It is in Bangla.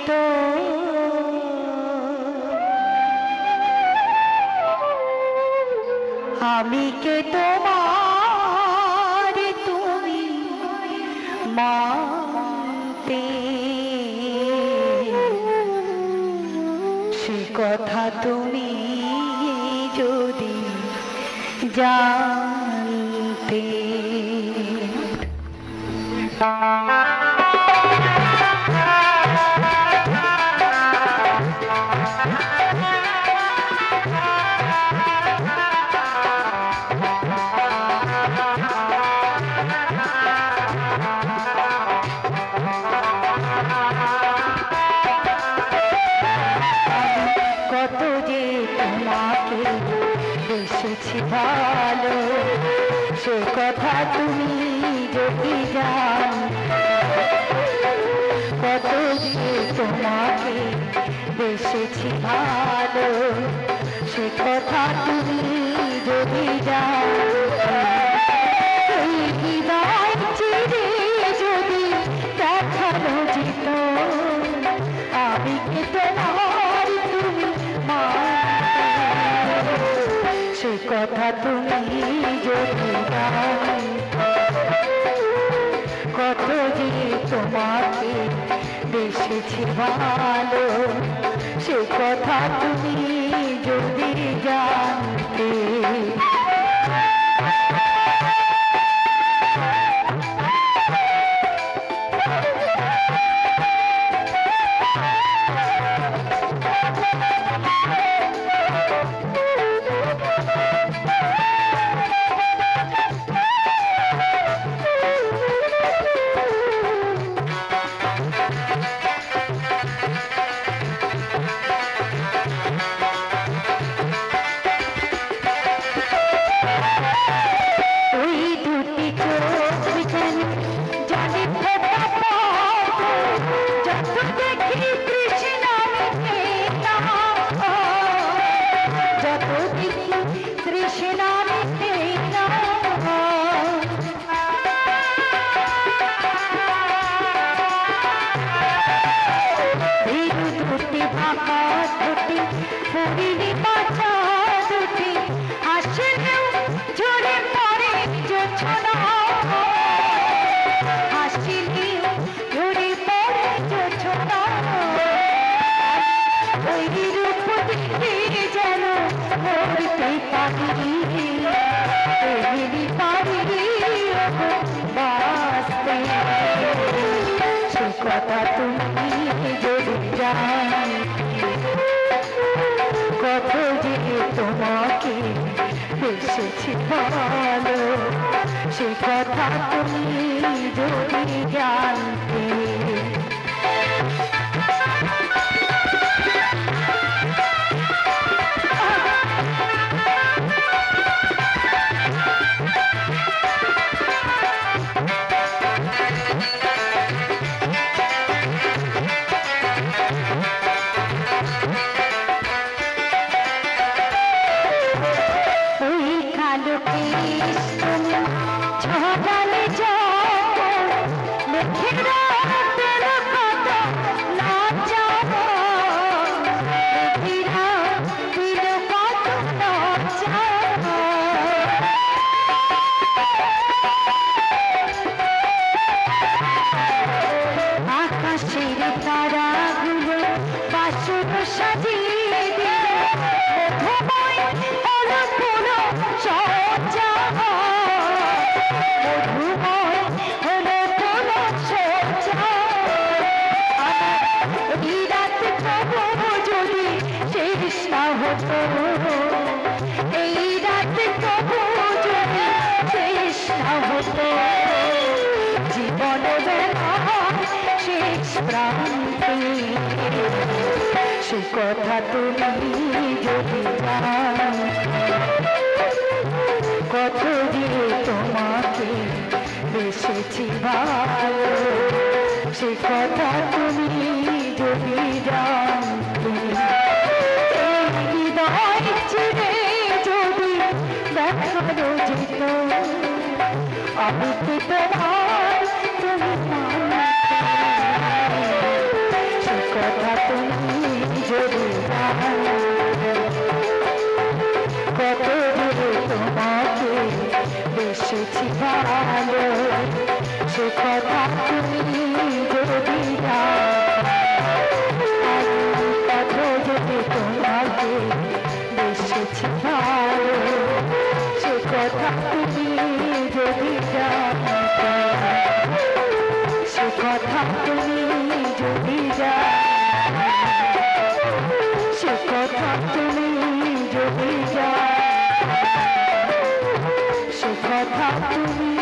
তো আমি কে তোমার তুমি মানতে সে কথা তুমি যদি জানতে কত যে তোমাকে বেসেছি ভালো সে কথা তুমি যদি জানতে কত যে তোমাকে বেসেছি ভালো সে কথা তুমি যদি জানতে এই হৃদয় চিরে যদি দেখানো যেত আমি কে তোমার তুমি মানতে সে কথা তুমি যদি জানতে কত যে তোমাকে বেসেছি ভালো সে কথা তুমি যদি জানতে কথা তুমি যদি জানতে কত যে তোমাকে বেসেছি ভালো সে কথা তুমি যদি জানতে সে কথা তুমি যদি জানতে কত যে তোমাকে বেসেছি ভালো সে কথা তুমি যদি জানতে হৃদয় চিরে যদি দেখানো যেত আমি কি তোমার তুমি মানতে সে কথা সে কথা তুমি যদি জানো যদি তোমাকে বেসেছি ভালো সে কথা তুমি যদি জানো সে কথা তুমি যদি জানো সে কথা তুমি যদি জানো সে কথা তুমি